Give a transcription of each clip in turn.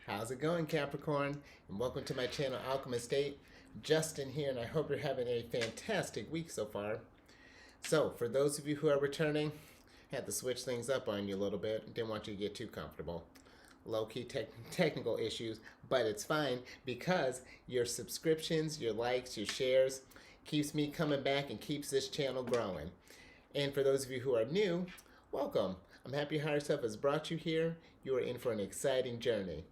How's it going, Capricorn? And welcome to my channel, Alchemist. Justin here, and I hope you're having a fantastic week so far. So, for those of you who are returning, I had to switch things up on you a little bit. Didn't want you to get too comfortable. Low-key technical issues, but it's fine because your subscriptions, your likes, your shares keeps me coming back and keeps this channel growing. And for those of you who are new, welcome. I'm happy Higher Self has brought you here. You are in for an exciting journey.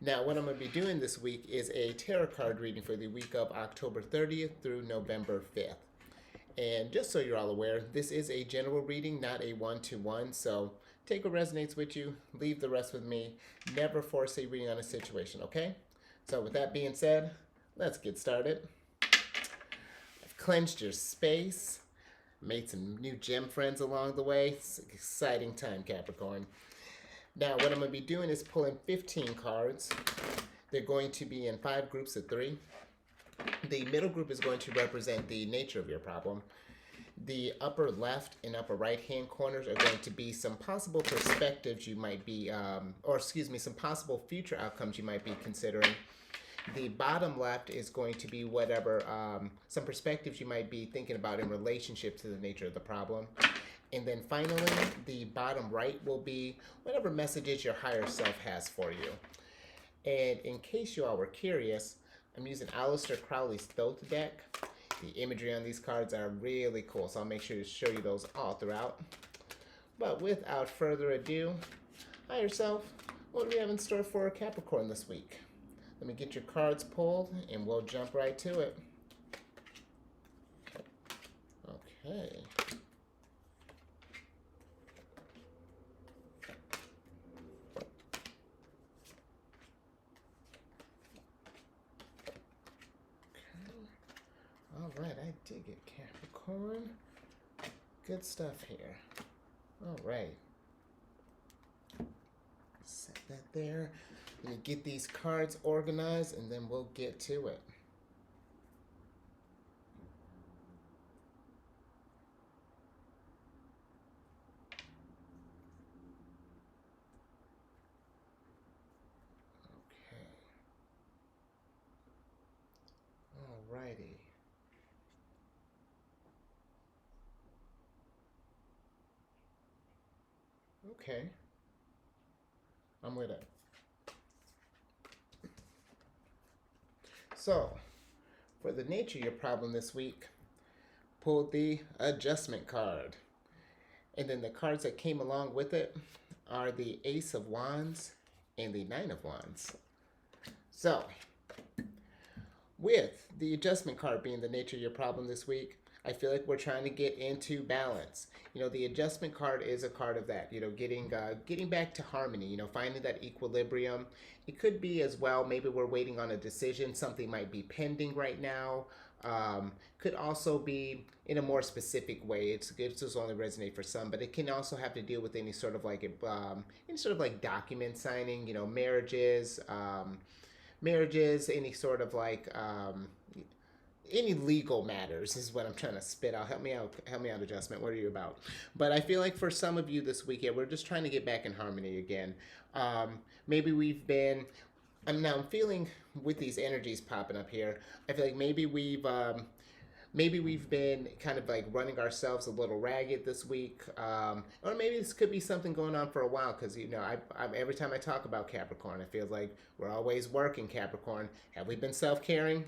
Now, what I'm going to be doing this week is a tarot card reading for the week of October 30th through November 5th. And just so you're all aware, this is a general reading, not a one-to-one, so take what resonates with you, leave the rest with me. Never force a reading on a situation, okay? So with that being said, let's get started. I've cleansed your space, made some new gem friends along the way. It's an exciting time, Capricorn. Now, what I'm going to be doing is pulling 15 cards. They're going to be in 5 groups of 3. The middle group is going to represent the nature of your problem. The upper left and upper right hand corners are going to be some possible perspectives you might be, some possible future outcomes you might be considering. The bottom left is going to be whatever, some perspectives you might be thinking about in relationship to the nature of the problem. And then finally, the bottom right will be whatever messages your higher self has for you. And in case you all were curious, I'm using Aleister Crowley's Thoth deck. The imagery on these cards are really cool, so I'll make sure to show you those all throughout. But without further ado, higher self, what do we have in store for Capricorn this week? Let me get your cards pulled, and we'll jump right to it. Okay. All right, I dig it, Capricorn. Good stuff here. All right. Set that there. Let me get these cards organized, and then we'll get to it. Okay. All righty. Okay. I'm with it. So, for the nature of your problem this week, pulled the adjustment card. And then the cards that came along with it are the Ace of Wands and the Nine of Wands. So, with the adjustment card being the nature of your problem this week, I feel like we're trying to get into balance. You know, the adjustment card is a card of that. You know, getting back to harmony. You know, finding that equilibrium. It could be as well. Maybe we're waiting on a decision. Something might be pending right now. Could also be in a more specific way. It's just only resonate for some, but it can also have to deal with any sort of like document signing. You know, marriages. Marriages. Any sort of like. Any legal matters is what I'm trying to spit out. Help me out, adjustment. What are you about? But I feel like for some of you this weekend, we're just trying to get back in harmony again. Maybe we've been. I'm feeling with these energies popping up here. I feel like maybe we've been kind of like running ourselves a little ragged this week, or maybe this could be something going on for a while. Because you know, every time I talk about Capricorn, it feels like we're always working. Capricorn, have we been self-caring?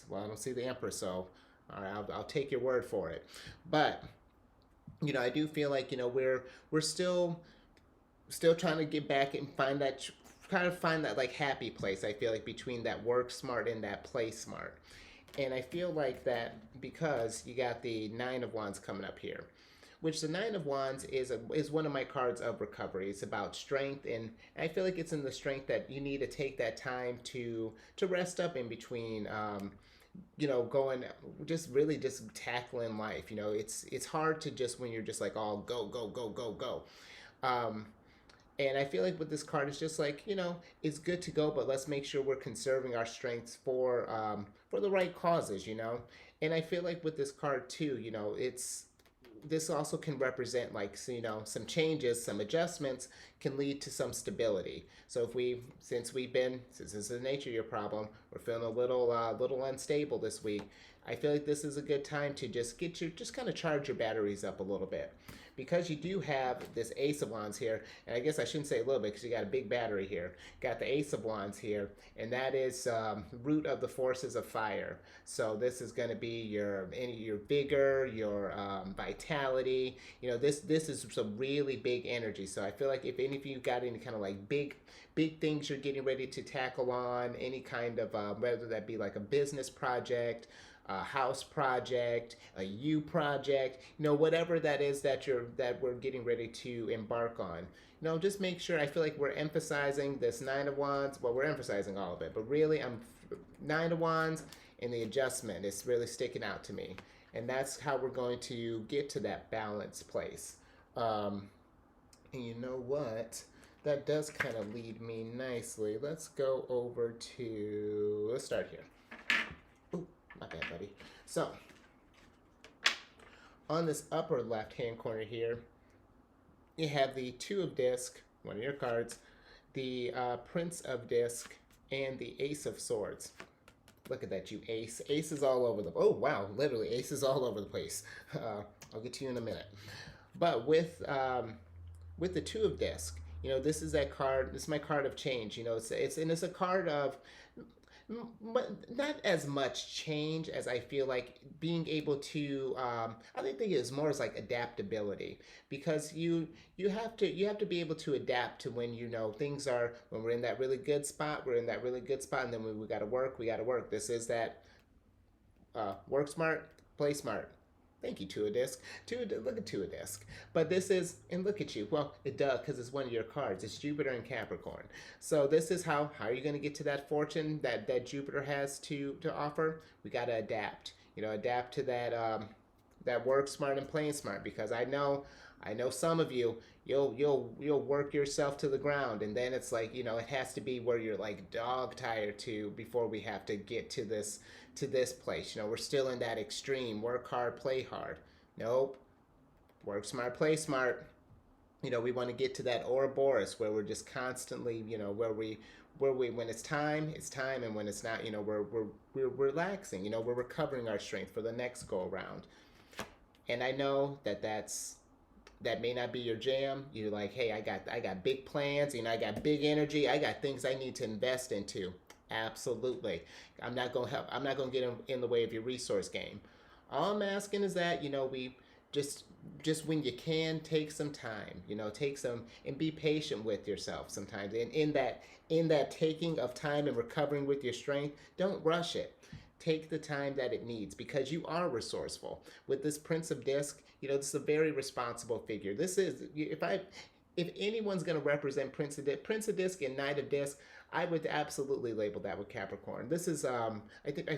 Well, I don't see the Empress, so all right, I'll take your word for it. But you know, I do feel like we're still trying to get back and find that like happy place. I feel like between that work smart and that play smart. And I feel like that because you got the Nine of Wands coming up here, which the Nine of Wands is one of my cards of recovery. It's about strength, and I feel like it's in the strength that you need to take that time to rest up in between. Going just tackling life. You know, it's hard to just when you're just like all go go go go go. And I feel like with this card, it's just like, it's good to go, but let's make sure we're conserving our strengths for the right causes, And I feel like with this card too, it's this also can represent like, so, you know, some changes, some adjustments can lead to some stability. So if we, since this is the nature of your problem, we're feeling a little unstable this week. I feel like this is a good time to just just kind of charge your batteries up a little bit. Because you do have this Ace of Wands here, and I guess I shouldn't say a little bit because you got a big battery here. Got the Ace of Wands here, and that is root of the forces of fire. So this is going to be your vigor, your vitality. You know, this is some really big energy. So I feel like if any of you got any kind of like big things you're getting ready to tackle on, any kind of whether that be like a business project, a house project, a you project, you know, whatever that is that we're getting ready to embark on. You know, just make sure, I feel like we're emphasizing this Nine of Wands. Well, we're emphasizing all of it, but really Nine of Wands and the adjustment is really sticking out to me. And that's how we're going to get to that balanced place. And you know what? That does kind of lead me nicely. Let's go over to, let's start here. Not bad, buddy. So, on this upper left-hand corner here, you have the Two of Disc, one of your cards, the Prince of Disc, and the Ace of Swords. Look at that, you Ace. Ace is all over the... Oh, wow, literally, Ace is all over the place. I'll get to you in a minute. But with the Two of Disc, you know, this is that card. This is my card of change. You know, it's a card of... not as much change as I feel like being able to I think it's more as like adaptability, because you have to be able to adapt to when, you know, things are, when we're in that really good spot, we're in that really good spot, and then we got to work. This is that work smart, play smart. Thank you, Two of Disc. Look at Two of Disc. But this is, and look at you. Well, it does, because it's one of your cards. It's Jupiter and Capricorn. So this is how are you going to get to that fortune that Jupiter has to offer? We got to adapt. You know, adapt to that work smart and playing smart. Because I know some of you, you'll work yourself to the ground, and then it's like, you know, it has to be where you're like dog tired to before we have to get to this place. You know, we're still in that extreme work hard, play hard. Nope. Work smart, play smart. You know, we want to get to that Ouroboros where we're just constantly, you know, where we when it's time, and when it's not, you know, we're relaxing. You know, we're recovering our strength for the next go around. And I know that may not be your jam. You're like, hey, I got big plans, you know, I got big energy, I got things I need to invest into. Absolutely. I'm not going to get in the way of your resource game. All I'm asking is that, you know, we just when you can, take some time, you know, take some, and be patient with yourself sometimes. And in that taking of time and recovering with your strength, don't rush it. Take the time that it needs, because you are resourceful. With this Prince of Disc, you know, this is a very responsible figure. This is, if anyone's going to represent Prince of Disc and Knight of Disc, I would absolutely label that with Capricorn. This is, I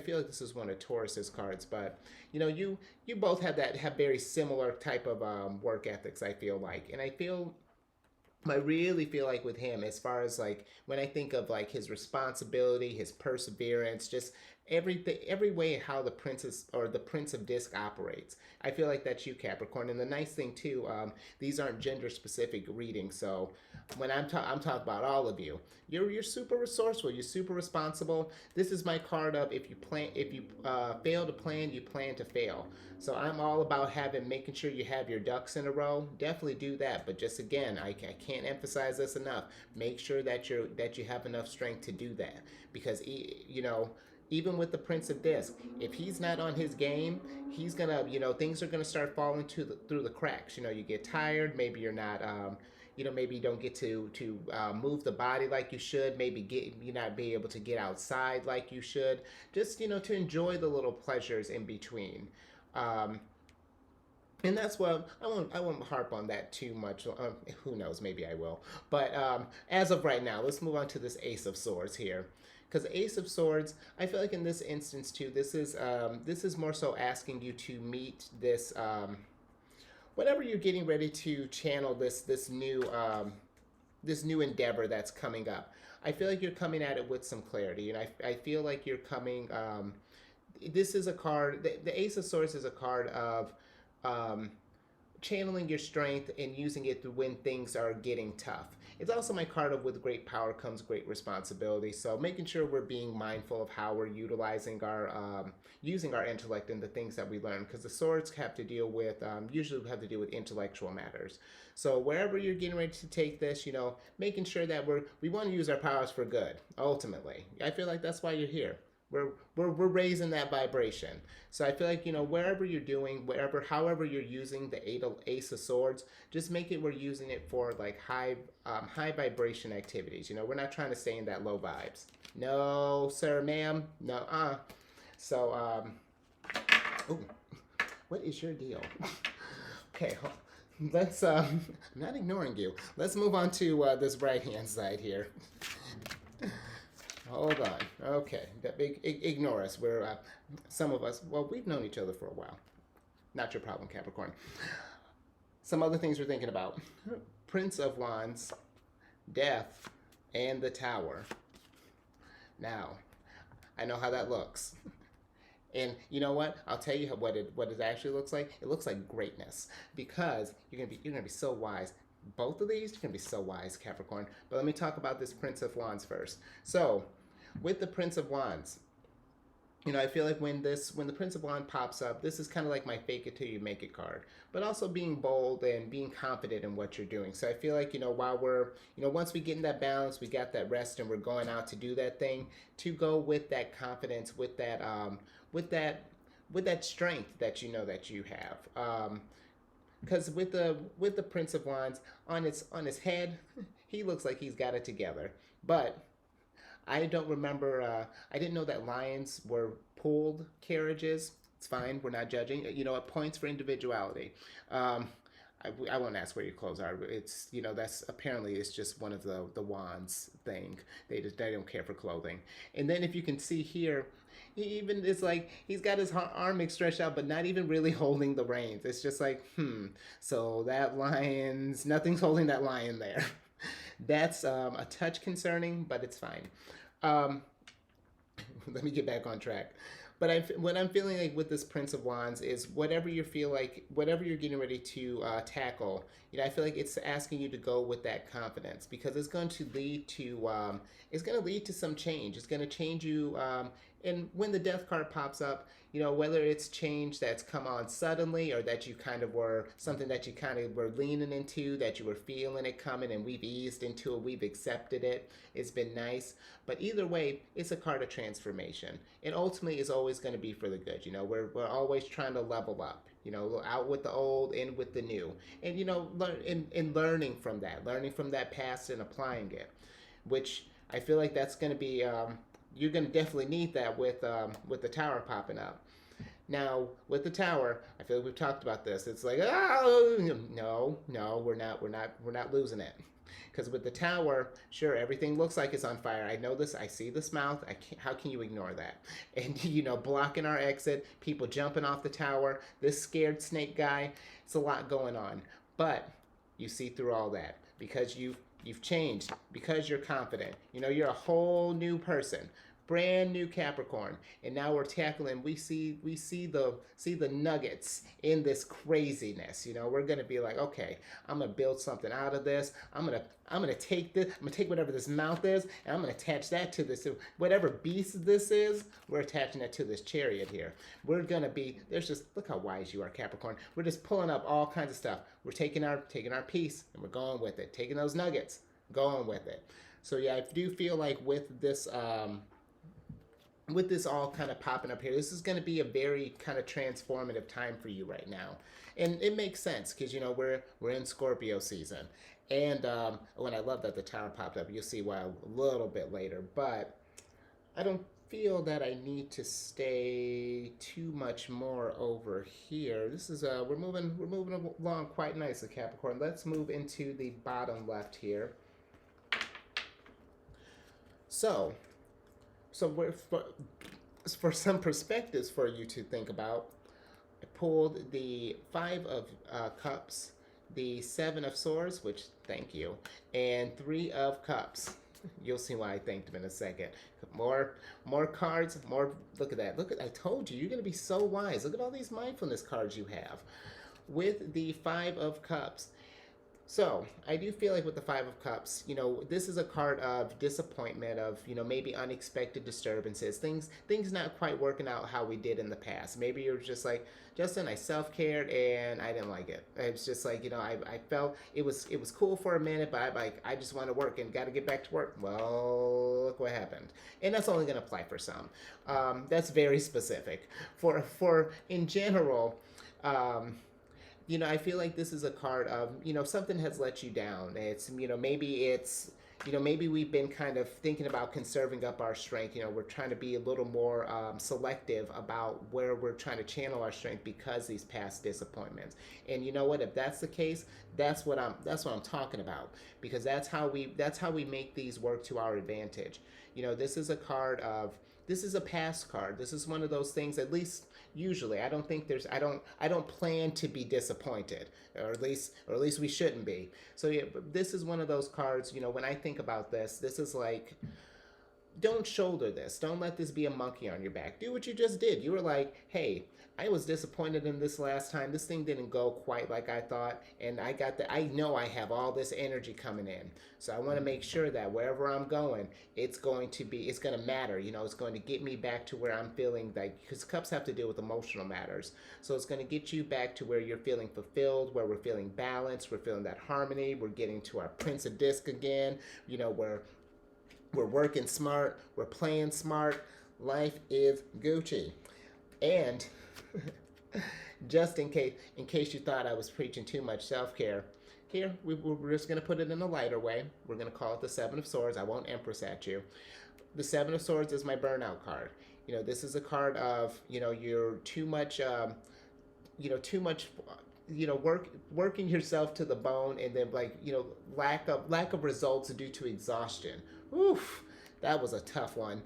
feel like this is one of Taurus's cards, but you know, you both have very similar type of work ethics, I feel like, and I really feel like with him, as far as like when I think of like his responsibility, his perseverance, just everything, every way how the Prince of Disc operates, I feel like that's you, Capricorn. And the nice thing too, these aren't gender specific readings, so when I'm talking about all of you, you're super resourceful, you're super responsible. This is my card of if you fail to plan, you plan to fail. So I'm all about making sure you have your ducks in a row. Definitely do that, but just again, I can't emphasize this enough. Make sure that you have enough strength to do that, because you know, even with the Prince of Disc, if he's not on his game, he's gonna, you know, things are gonna start falling through the cracks. You know, you get tired. Maybe you're not, you know, maybe you don't get to move the body like you should. Maybe you not be able to get outside like you should. Just, you know, to enjoy the little pleasures in between. And that's what I won't harp on that too much. Who knows? Maybe I will. But as of right now, let's move on to this Ace of Swords here. Because Ace of Swords, I feel like in this instance too, this is more so asking you to meet this whatever you're getting ready to channel, this new endeavor that's coming up. I feel like you're coming at it with some clarity, and I feel like you're coming. This is a card. The Ace of Swords is a card of channeling your strength and using it when things are getting tough. It's also my card of with great power comes great responsibility. So making sure we're being mindful of how we're utilizing our using our intellect in the things that we learn, because the swords have to deal with usually have to deal with intellectual matters. So wherever you're getting ready to take this, making sure that we want to use our powers for good. Ultimately, I feel like that's why you're here. We're raising that vibration. So I feel like, wherever you're doing, however you're using the Ace of Swords, just make it we're using it for like high vibration activities. We're not trying to stay in that low vibes. No, sir, ma'am. No, So, ooh, what is your deal? Okay, let's, I'm not ignoring you. Let's move on to this right-hand side here. Hold on. Okay. Ignore us. We're, some of us, well, we've known each other for a while. Not your problem, Capricorn. Some other things we're thinking about. Prince of Wands, Death, and the Tower. Now, I know how that looks. And you know what? I'll tell you what it actually looks like. It looks like greatness, because you're gonna be so wise. Both of these, you're gonna be so wise, Capricorn. But let me talk about this Prince of Wands first. So, with the Prince of Wands, I feel like when the Prince of Wands pops up, this is kind of like my fake it till you make it card, but also being bold and being confident in what you're doing. So I feel like, while we're, once we get in that balance, we got that rest and we're going out to do that thing, to go with that confidence, with that strength that that you have. Because with the Prince of Wands on his head, he looks like he's got it together. But I don't remember. I didn't know that lions were pulled carriages. It's fine. We're not judging. It points for individuality. I won't ask where your clothes are. It's that's apparently it's just one of the wands thing. They don't care for clothing. And then if you can see here, he even it's like he's got his arm stretched out, but not even really holding the reins. It's just like So that nothing's holding that lion there. That's a touch concerning, but it's fine. Let me get back on track. But what I'm feeling like with this Prince of Wands is whatever you feel like, whatever you're getting ready to tackle, I feel like it's asking you to go with that confidence, because it's going to lead to some change. It's going to change you. And when the Death card pops up, whether it's change that's come on suddenly, or that you kind of were something that you kind of were leaning into, that you were feeling it coming, and we've eased into it, we've accepted it. It's been nice. But either way, it's a card of transformation, and ultimately it's always going to be for the good. We're always trying to level up. Out with the old, in with the new, and learning from that past and applying it, which I feel like that's going to be. You're going to definitely need that with the Tower popping up. Now, with the Tower, I feel like we've talked about this. It's like, no, we're not losing it. Because with the Tower, sure, everything looks like it's on fire. I know this. I see this mouth. How can you ignore that? And, blocking our exit, people jumping off the tower, this scared snake guy. It's a lot going on. But you see through all that, because you've changed, because you're confident. You're a whole new person, brand new Capricorn, and now we're tackling. We see the nuggets in this craziness. We're gonna be like, okay, I'm gonna build something out of this. I'm gonna take this. I'm gonna take whatever this mouth is, and I'm gonna attach that to this. Whatever beast this is, we're attaching it to this chariot here. We're gonna be. Look how wise you are, Capricorn. We're just pulling up all kinds of stuff. We're taking our piece and we're going with it. Taking those nuggets, going with it. So yeah, I do feel like with this all kind of popping up here, this is going to be a very kind of transformative time for you right now. And it makes sense, because we're in Scorpio season. And when I love that the Tower popped up, you'll see why a little bit later. But I don't feel that I need to stay too much more over here. This is we're moving along quite nicely, Capricorn. Let's move into the bottom left here. So for some perspectives for you to think about, I pulled the 5 of Cups, the 7 of Swords, which, thank you, and 3 of Cups. You'll see why I thanked him in a second. More cards, more, look at that. I told you, you're going to be so wise. Look at all these mindfulness cards you have. with the Five of Cups. So I do feel like with the Five of Cups, this is a card of disappointment, of maybe unexpected disturbances, things not quite working out how we did in the past. Maybe you're just like, Justin, I self-cared and I didn't like it. It's just like, I felt it was cool for a minute, but I just want to work and got to get back to work. Well, look what happened, and that's only going to apply for some. That's very specific. For in general. I feel like this is a card of, something has let you down. Maybe we've been kind of thinking about conserving up our strength. We're trying to be a little more selective about where we're trying to channel our strength because these past disappointments. And you know what? If that's the case, that's what I'm talking about, because that's how we make these work to our advantage. This is a card of, this is a past card. This is one of those things, at least usually. I don't plan to be disappointed, or at least we shouldn't be. So yeah, this is one of those cards, when I think about this is like, don't shoulder this. Don't let this be a monkey on your back. Do what you just did. You were like, hey, I was disappointed in this last time. This thing didn't go quite like I thought, and I know I have all this energy coming in. So I want to make sure that wherever I'm going, it's going to matter. It's going to get me back to where I'm feeling like, because cups have to deal with emotional matters. So it's going to get you back to where you're feeling fulfilled, where we're feeling balanced, we're feeling that harmony, we're getting to our Prince of Disc again, where we're working smart, we're playing smart, life is Gucci. And just in case you thought I was preaching too much self-care, here we're just going to put it in a lighter way. We're going to call it the Seven of Swords. I won't Empress at you. The Seven of Swords is my burnout card. This is a card of, you're too much, working yourself to the bone, and then lack of results due to exhaustion. Oof, that was a tough one.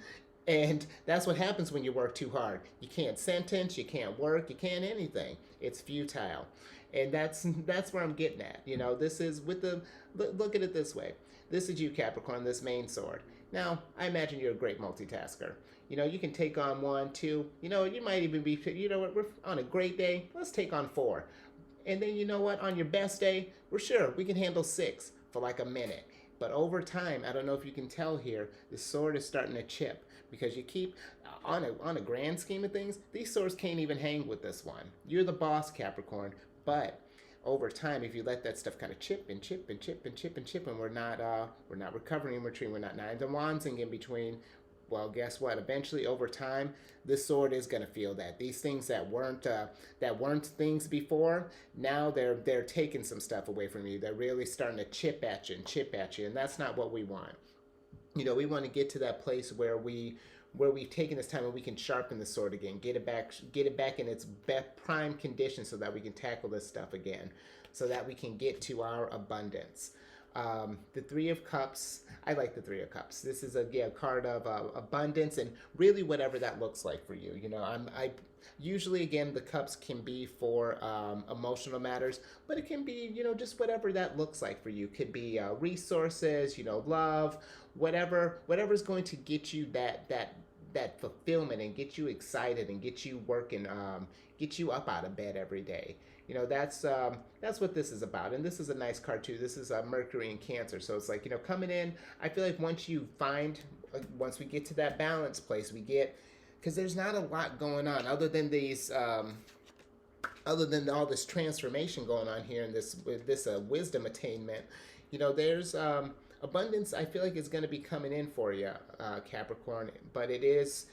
And that's what happens when you work too hard. You can't sentence, you can't work, you can't anything. It's futile. And that's where I'm getting at. This is look at it this way. This is you, Capricorn, this main sword. Now, I imagine you're a great multitasker. You can take on 1, 2, you might even be, we're on a great day, let's take on 4. And then on your best day, we can handle 6 for like a minute. But over time, I don't know if you can tell here, the sword is starting to chip, because you keep, on a grand scheme of things, these swords can't even hang with this one. You're the boss, Capricorn, but over time, if you let that stuff kind of chip and chip and chip and chip and chip, and we're not recovering in between, we're not nines and wandsing in between, well, guess what? Eventually, over time, this sword is going to feel that. These things that weren't things before, now they're taking some stuff away from you. They're really starting to chip at you, and that's not what we want. We want to get to that place where we've taken this time and we can sharpen the sword again, get it back in its prime condition, so that we can tackle this stuff again, so that we can get to our abundance. The Three of Cups, I like the Three of Cups. This is a card of abundance, and really whatever that looks like for you. I usually, again, the cups can be for emotional matters, but it can be, just whatever that looks like for you. Could be resources, love, whatever's going to get you that fulfillment and get you excited and get you working, get you up out of bed every day. That's what this is about. And this is a nice card too. This is Mercury and Cancer. So it's like, coming in, I feel like once we get to that balance place, because there's not a lot going on other than all this transformation going on here in this wisdom attainment. There's abundance, I feel like, is going to be coming in for you, Capricorn. But it is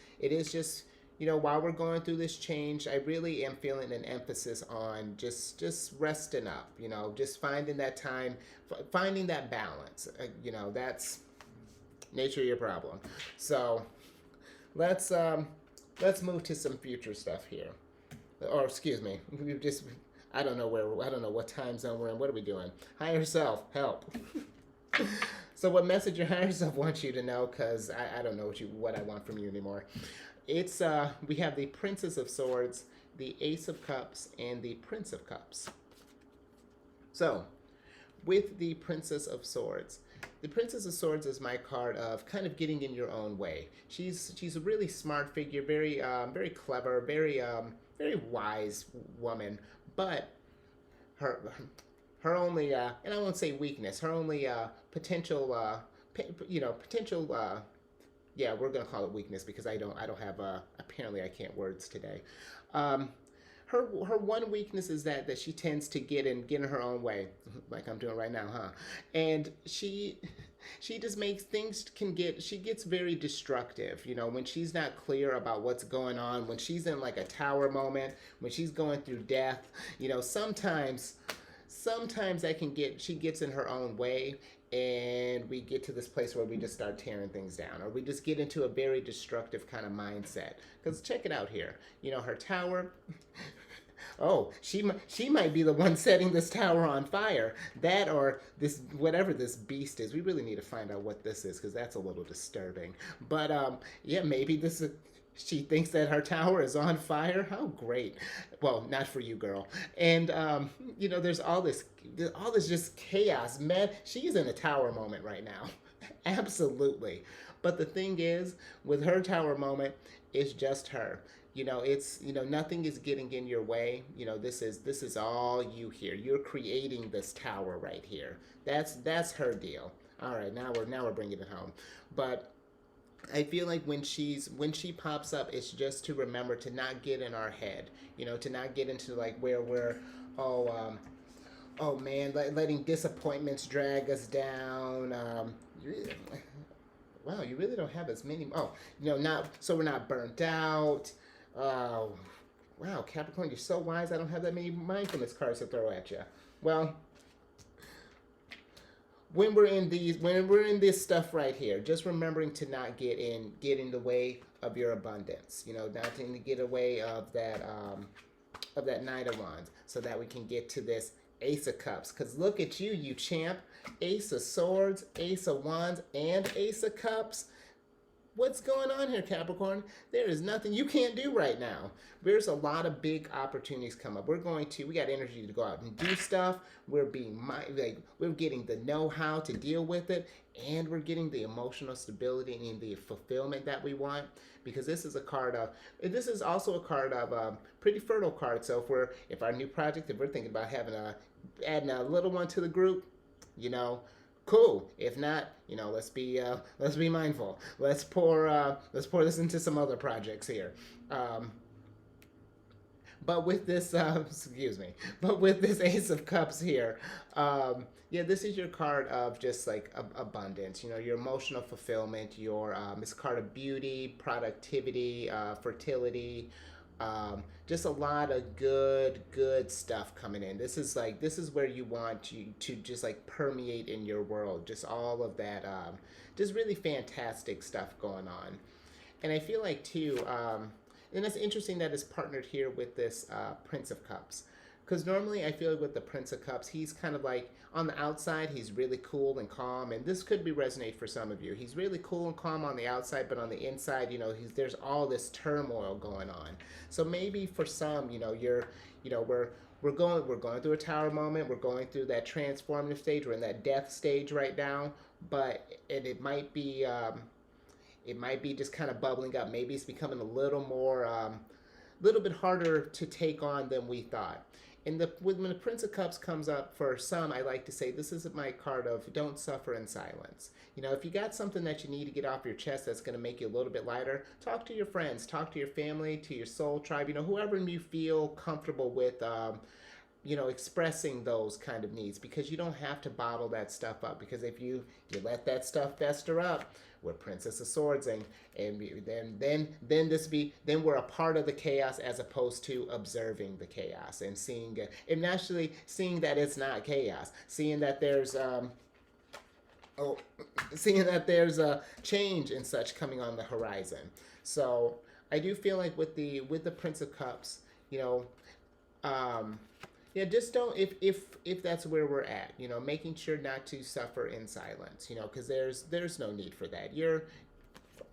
just, while we're going through this change, I really am feeling an emphasis on just resting up, just finding that time, finding that balance. That's nature your problem. So let's move to some future stuff here. Or excuse me, I don't know what time zone we're in. What are we doing? Higher self, help. So what message your higher self wants you to know, because I don't know what I want from you anymore. It's we have the Princess of Swords, the Ace of Cups, and the Prince of Cups. So, with the Princess of Swords, the Princess of Swords is my card of kind of getting in your own way. She's a really smart figure, very clever, very wise woman, but her only and I won't say weakness, her only potential potential yeah, we're gonna call it weakness because I don't have apparently I can't words today. Um, her one weakness is that she tends to get in her own way, like I'm doing right now, huh? And she just makes things can get she gets very destructive, when she's not clear about what's going on, when she's in like a tower moment, when she's going through death, sometimes that can get she gets in her own way, and we get to this place where we just start tearing things down, or we just get into a very destructive kind of mindset. Because check it out here, her tower. Oh, she might be the one setting this tower on fire. That, or this, whatever this beast is. We really need to find out what this is, because that's a little disturbing. But yeah, maybe this is. She thinks that her tower is on fire. How great! Well, not for you, girl. And there's all this just chaos. Man, she's in a tower moment right now. Absolutely. But the thing is, with her tower moment, it's just her. It's nothing is getting in your way. This is all you here. You're creating this tower right here. That's her deal. All right, now we're bringing it home. But I feel like when she pops up, it's just to remember to not get in our head. To not get into like where we're oh man, letting disappointments drag us down. Wow, you really don't have as many. Oh, not so we're not burnt out. Oh, wow, Capricorn, you're so wise. I don't have that many mindfulness cards to throw at you. Well, when we're in this stuff right here, just remembering to not get in the way of your abundance. Not to get away of that Knight of Wands, so that we can get to this Ace of Cups. Because look at you, you champ. Ace of Swords, Ace of Wands, and Ace of Cups. What's going on here, Capricorn? There is nothing you can't do right now. There's a lot of big opportunities come up. We got energy to go out and do stuff. We're we're getting the know-how to deal with it, and we're getting the emotional stability and the fulfillment that we want. Because this is also a card of pretty fertile card. So if our new project, if we're thinking about adding a little one to the group, cool. If not, let's be mindful. Let's pour this into some other projects here. But with this, but with this Ace of Cups here, yeah, this is your card of just like abundance. Your emotional fulfillment. It's a card of beauty, productivity, fertility. Just a lot of good stuff coming in. This is where you want to just like permeate in your world. Just all of that, just really fantastic stuff going on. And I feel like too, and it's interesting that it's partnered here with this Prince of Cups. Because normally I feel like with the Prince of Cups, he's kind of like, on the outside, he's really cool and calm. And this could resonate for some of you. He's really cool and calm on the outside, but on the inside, there's all this turmoil going on. So maybe for some, we're going through a tower moment. We're going through that transformative stage. We're in that death stage right now. It might be just kind of bubbling up. Maybe it's becoming a little more, little bit harder to take on than we thought. When the Prince of Cups comes up, for some, I like to say, this is my card of don't suffer in silence. If you got something that you need to get off your chest that's going to make you a little bit lighter, talk to your friends, talk to your family, to your soul tribe, whoever you feel comfortable with, expressing those kind of needs, because you don't have to bottle that stuff up. Because if you let that stuff fester up, we're Princess of Swords, and then we're a part of the chaos as opposed to observing the chaos and seeing it, and naturally seeing that it's not chaos, seeing that there's a change and such coming on the horizon. So I do feel like with the Prince of Cups, yeah, just don't, if that's where we're at, making sure not to suffer in silence, because there's no need for that.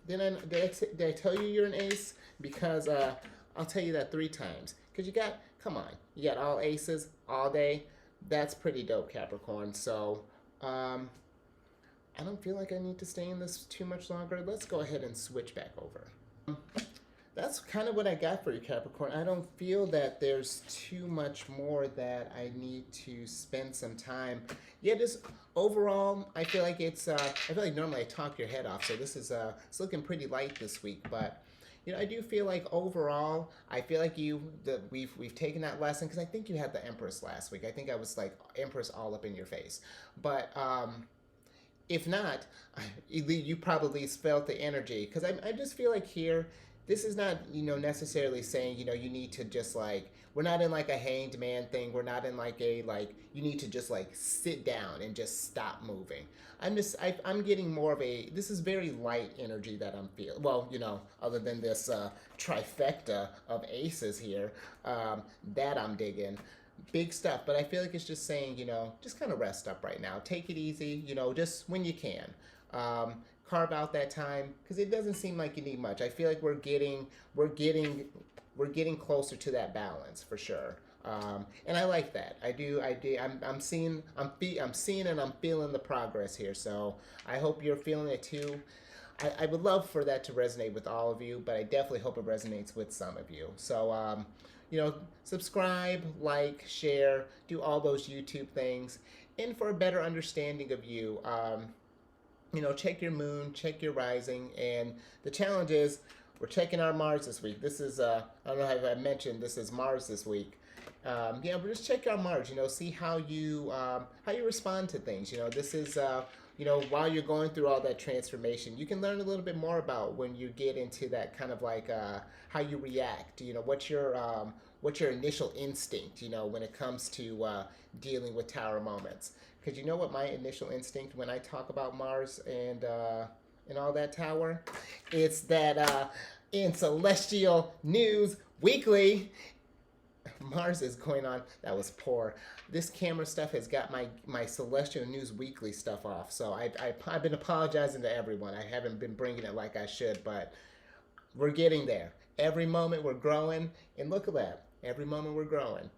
Did I tell you you're an ace? Because I'll tell you that 3 times. Because you got all aces all day. That's pretty dope, Capricorn. So I don't feel like I need to stay in this too much longer. Let's go ahead and switch back over. That's kind of what I got for you, Capricorn. I don't feel that there's too much more that I need to spend some time. Yeah, just overall, I feel like I feel like normally I talk your head off, so this is it's looking pretty light this week. But I do feel like overall, I feel like we've taken that lesson because I think you had the Empress last week. I think I was like Empress all up in your face, but if not, you probably felt the energy because I just feel like here, this is not necessarily saying you need to just like, we're not in like a hanged man thing. We're not in like a like you need to just like sit down and just stop moving. I'm getting more of a, this is very light energy that I'm feeling. Well, other than this trifecta of aces here, that I'm digging. Big stuff, but I feel like it's just saying, just kind of rest up right now. Take it easy, just when you can. Carve out that time because it doesn't seem like you need much. I feel like we're getting closer to that balance for sure. And I like that. I do. I'm seeing and I'm feeling the progress here. So I hope you're feeling it too. I would love for that to resonate with all of you, but I definitely hope it resonates with some of you. So, subscribe, like, share, do all those YouTube things. And for a better understanding of you, check your moon, check your rising. And the challenge is we're checking our Mars this week. This is, I don't know if I mentioned, this is Mars this week. But just check out Mars, see how you respond to things. This is, while you're going through all that transformation, you can learn a little bit more about when you get into that kind of like how you react. What's your initial instinct, when it comes to dealing with tower moments. Because you know what my initial instinct when I talk about Mars and all that tower? It's that in Celestial News Weekly, Mars is going on. That was poor. This camera stuff has got my Celestial News Weekly stuff off. So I've been apologizing to everyone. I haven't been bringing it like I should, but we're getting there. Every moment we're growing, and look at that. Every moment we're growing.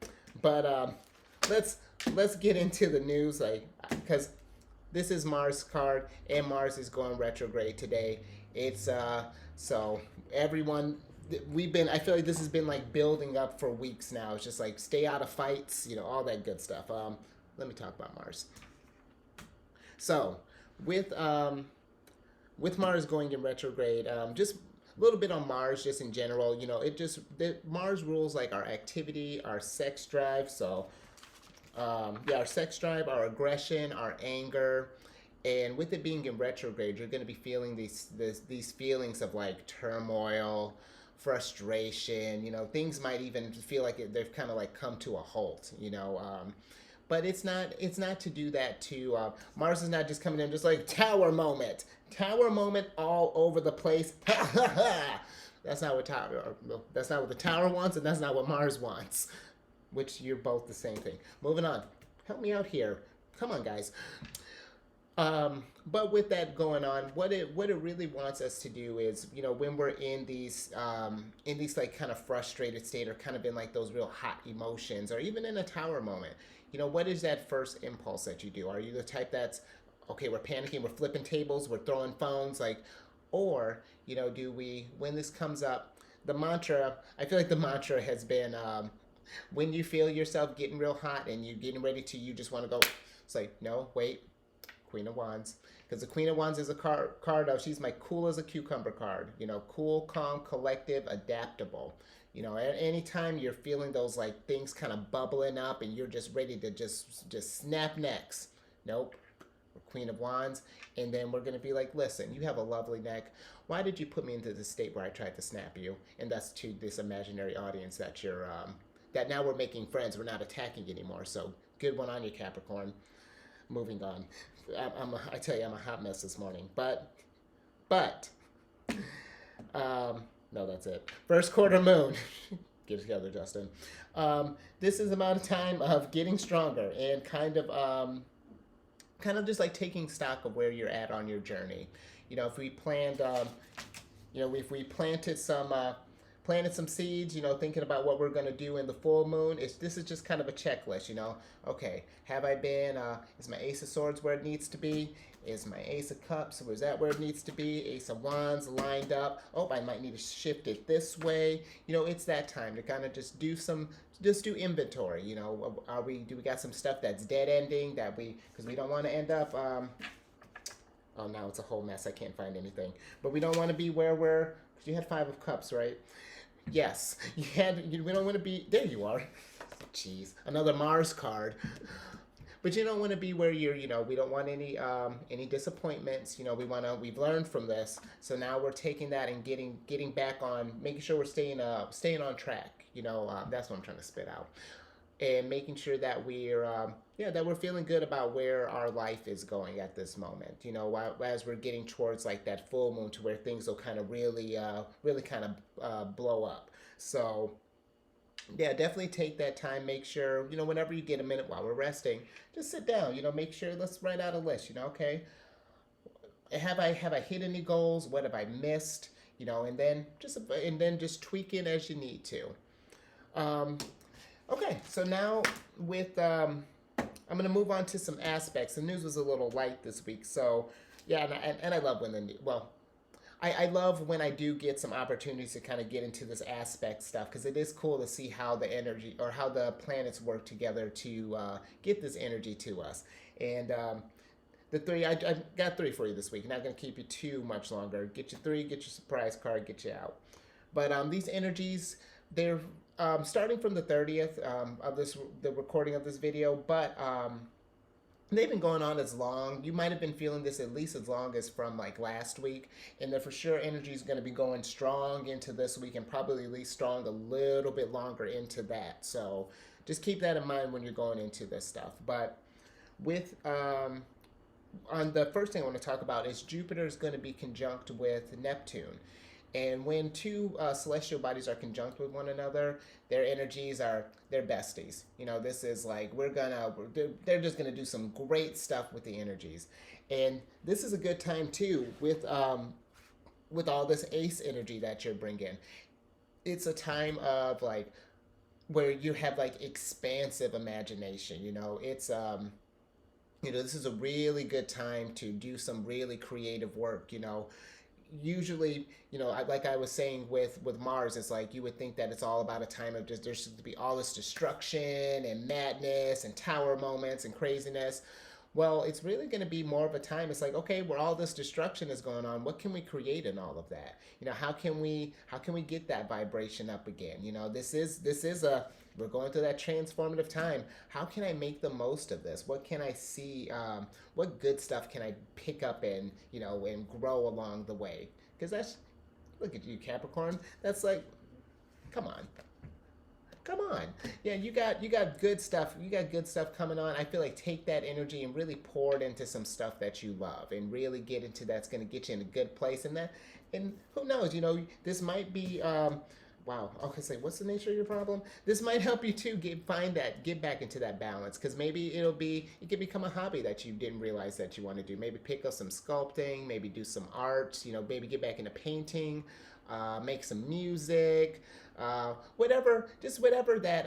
But let's get into the news, like, because this is Mars card, and Mars is going retrograde today. It's so everyone. I feel like this has been like building up for weeks now. It's just like stay out of fights, all that good stuff. Let me talk about Mars. So with Mars going in retrograde, just a little bit on Mars, just in general. Mars rules like our activity, our sex drive. So our sex drive, our aggression, our anger. And with it being in retrograde, you're going to be feeling these feelings of like turmoil, frustration. Things might even feel like they've kind of like come to a halt. But it's not to do that to Mars is not just coming in just like tower moment all over the place. That's not what the tower wants, and that's not what Mars wants. Which you're both the same thing. Moving on. Help me out here. Come on, guys. But with that going on, what it really wants us to do is, when we're in these like kind of frustrated state, or kind of in like those real hot emotions, or even in a tower moment, what is that first impulse that you do? Are you the type that's, okay, we're panicking, we're flipping tables, we're throwing phones, like, or, do we, when this comes up, the mantra, I feel like the mantra has been, when you feel yourself getting real hot and you're getting ready to, you just want to go, it's like, no, wait, Queen of Wands. Because the Queen of Wands is a card of, she's my cool as a cucumber card. Cool, calm, collective, adaptable. At any time you're feeling those like things kind of bubbling up and you're just ready to just snap necks. Nope. Queen of Wands. And then we're going to be like, listen, you have a lovely neck. Why did you put me into this state where I tried to snap you? And that's to this imaginary audience that you're, that now we're making friends. We're not attacking anymore. So good one on you, Capricorn. Moving on. I tell you, I'm a hot mess this morning. But, no, that's it. First quarter moon. Get it together, Justin. This is about a time of getting stronger and kind of just like taking stock of where you're at on your journey. If we planned, if we planted some planted some seeds, thinking about what we're going to do in the full moon. This is just kind of a checklist, Okay, have I been, is my Ace of Swords where it needs to be? Is my Ace of Cups, was that where it needs to be? Ace of Wands lined up. Oh, I might need to shift it this way. It's that time to kind of just do inventory. Do we got some stuff that's dead ending because we don't want to end up, oh, now it's a whole mess. I can't find anything. But we don't want to be where because you had 5 of Cups, right? Yes. We don't want to be, there you are. Jeez, another Mars card. But you don't want to be where we don't want any disappointments. We've learned from this. So now we're taking that and getting back on, making sure we're staying on track. That's what I'm trying to spit out. And making sure that we're feeling good about where our life is going at this moment. As we're getting towards like that full moon to where things will kind of really kind of blow up. So yeah, definitely take that time. Make sure, whenever you get a minute while we're resting, just sit down, make sure, let's write out a list, okay? Have I hit any goals? What have I missed? And then just tweak it as you need to. Okay, so now I'm going to move on to some aspects. The news was a little light this week, so yeah, and I love when I love when I do get some opportunities to kind of get into this aspect stuff, because it is cool to see how the energy or how the planets work together to get this energy to us. And the 3, I got 3 for you this week. Not going to keep you too much longer. Get you 3, get your surprise card, get you out. But these energies, they're starting from the 30th of the recording of this video, but they've been going on as long. You might have been feeling this at least as long as from like last week, and then for sure energy is going to be going strong into this week, and probably at least strong a little bit longer into that. So just keep that in mind when you're going into this stuff. But with on the first thing I want to talk about is Jupiter is going to be conjunct with Neptune. And when 2 celestial bodies are conjunct with one another, their energies are, they're besties. This is like, they're just going to do some great stuff with the energies. And this is a good time too with all this ace energy that you're bringing. It's a time of like, where you have like expansive imagination. It's, this is a really good time to do some really creative work. Usually, like I was saying with Mars, it's like you would think that it's all about a time of just there's to be all this destruction and madness and tower moments and craziness. Well, it's really going to be more of a time. It's like, okay, where all this destruction is going on, what can we create in all of that? How can we get that vibration up again? We're going through that transformative time. How can I make the most of this? What can I see? What good stuff can I pick up and grow along the way? Because look at you, Capricorn. That's like, come on. Yeah, you got good stuff. You got good stuff coming on. I feel like take that energy and really pour it into some stuff that you love, and really get into that's going to get you in a good place. And who knows? This might be. Wow. Okay. So what's the nature of your problem? This might help you too. Get back into that balance, because maybe it can become a hobby that you didn't realize that you want to do. Maybe pick up some sculpting. Maybe do some art. Maybe get back into painting. Make some music. Whatever that,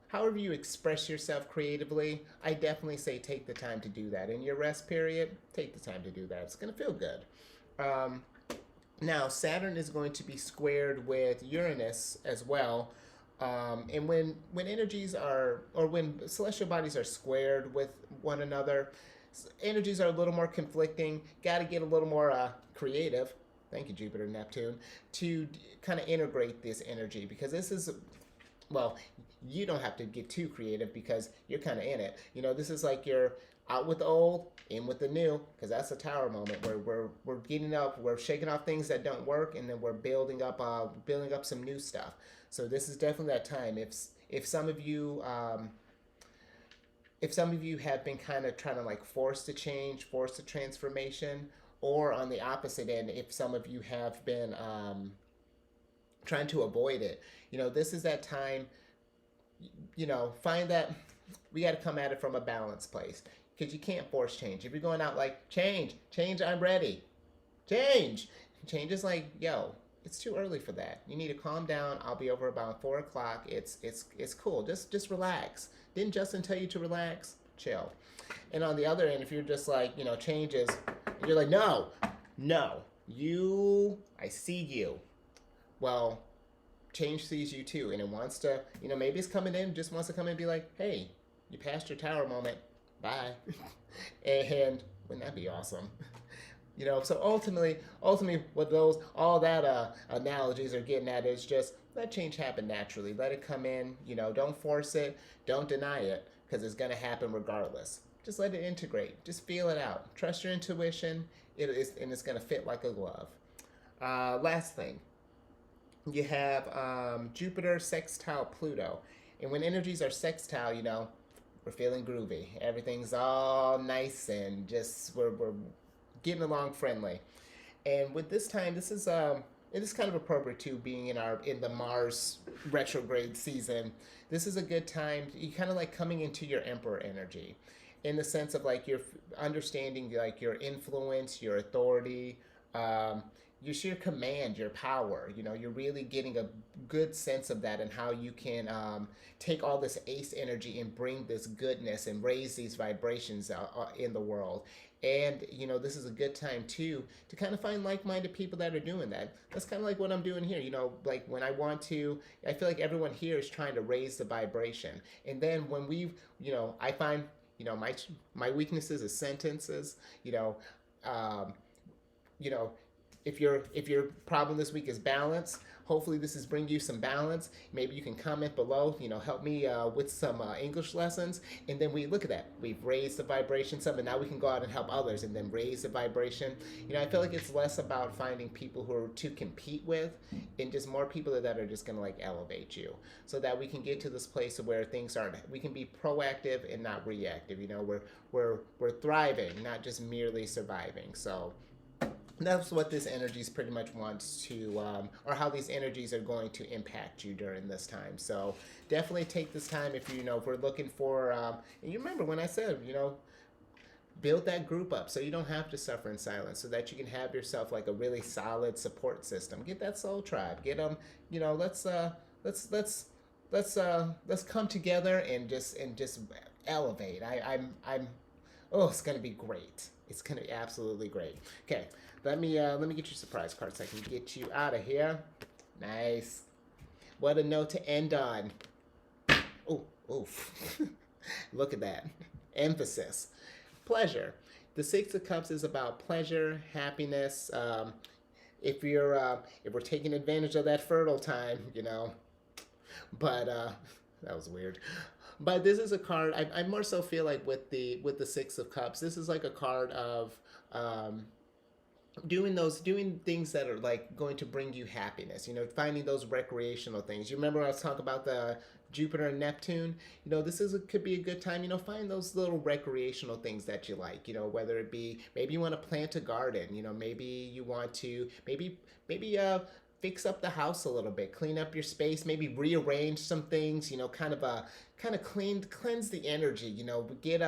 however you express yourself creatively, I definitely say take the time to do that. In your rest period, take the time to do that. It's going to feel good. Now, Saturn is going to be squared with Uranus as well. And when energies are, or when celestial bodies are squared with one another, energies are a little more conflicting. Got to get a little more creative. Thank you, Jupiter and Neptune, to kind of integrate this energy, because this is, well, you don't have to get too creative because you're kind of in it. This is like you're out with the old, in with the new, because that's a tower moment where we're getting up, we're shaking off things that don't work, and then we're building up some new stuff. So this is definitely that time. If some of you have been kind of trying to like force the change, force the transformation, or on the opposite end, if some of you have been trying to avoid it, this is that time. Find that we got to come at it from a balanced place, because you can't force change. If you're going out like change, I'm ready. Change is like, yo, It's too early for that. You need to calm down. I'll be over about 4 o'clock. It's cool. Just relax. Didn't Justin tell you to relax? Chill. And on the other end, if you're just like, changes, you're like, no, no, I see you. Well, change sees you too, and it wants to, maybe it's coming in, just wants to come in and be like, hey, you passed your tower moment. Bye. And wouldn't that be awesome? So ultimately, what all that analogies are getting at is just let change happen naturally. Let it come in. Don't force it. Don't deny it, because it's going to happen regardless. Just let it integrate. Just feel it out. Trust your intuition. And it's going to fit like a glove. Last thing, you have Jupiter sextile Pluto, and when energies are sextile, we're feeling groovy. Everything's all nice and just we're getting along friendly. And with this time, it is kind of appropriate too, being in the Mars retrograde season. This is a good time. You kind of like coming into your Emperor energy, in the sense of like you're understanding like your influence, your authority, your sheer command, your power. You're really getting a good sense of that, and how you can take all this ace energy and bring this goodness and raise these vibrations in the world. And this is a good time too to kind of find like-minded people that are doing that. That's kind of like what I'm doing here. Like when I feel like everyone here is trying to raise the vibration. And then when I find my weaknesses is sentences. If your problem this week is balance, hopefully this is bringing you some balance. Maybe you can comment below, help me with some English lessons. And then we look at that. We've raised the vibration some, and now we can go out and help others and then raise the vibration. I feel like it's less about finding people who are to compete with, and just more people that are just going to like elevate you, so that we can get to this place where we can be proactive and not reactive. We're thriving, not just merely surviving. So that's what this energies pretty much wants to, or how these energies are going to impact you during this time. So definitely take this time if we're looking for, and you remember when I said, build that group up so you don't have to suffer in silence, so that you can have yourself like a really solid support system. Get that soul tribe. Get them. Let's come together and just elevate. Oh, it's gonna be great. It's gonna be absolutely great. Okay, let me get your surprise card so I can get you out of here. Nice. What a note to end on. Oh, oof. Look at that. Emphasis. Pleasure. The Six of Cups is about pleasure, happiness. If we're taking advantage of that fertile time, But that was weird. But this is a card. I more so feel like with the Six of Cups, this is like a card of doing things that are like going to bring you happiness. Finding those recreational things. You remember I was talking about the Jupiter and Neptune? This could be a good time. Find those little recreational things that you like. Whether it be maybe you want to plant a garden. Maybe you want to maybe fix up the house a little bit, clean up your space, maybe rearrange some things, kind of cleanse the energy, get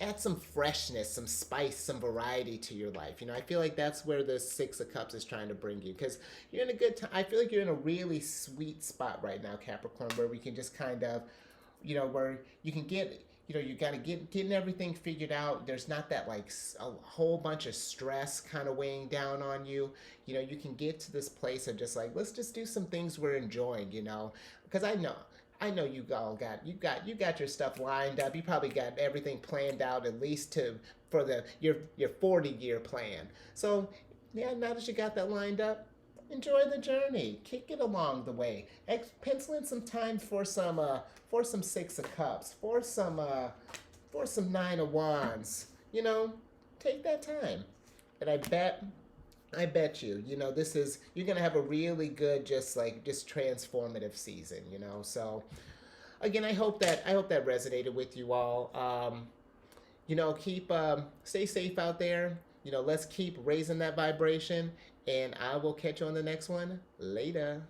add some freshness, some spice, some variety to your life. I feel like that's where the Six of Cups is trying to bring you, because you're in a good time. I feel like you're in a really sweet spot right now, Capricorn, where we can just kind of, where you can get, you got to getting everything figured out. There's not that like a whole bunch of stress kind of weighing down on you. You can get to this place of just like, let's just do some things we're enjoying, because I know you all got your stuff lined up. You probably got everything planned out, at least for your 40-year plan. So yeah, now that you got that lined up, enjoy the journey. Kick it along the way. Pencil in some time for some Six of Cups, for some Nine of Wands. Take that time, and I bet you, you're gonna have a really good, just transformative season. So again, I hope that resonated with you all. Keep stay safe out there. Let's keep raising that vibration, and I will catch you on the next one. Later.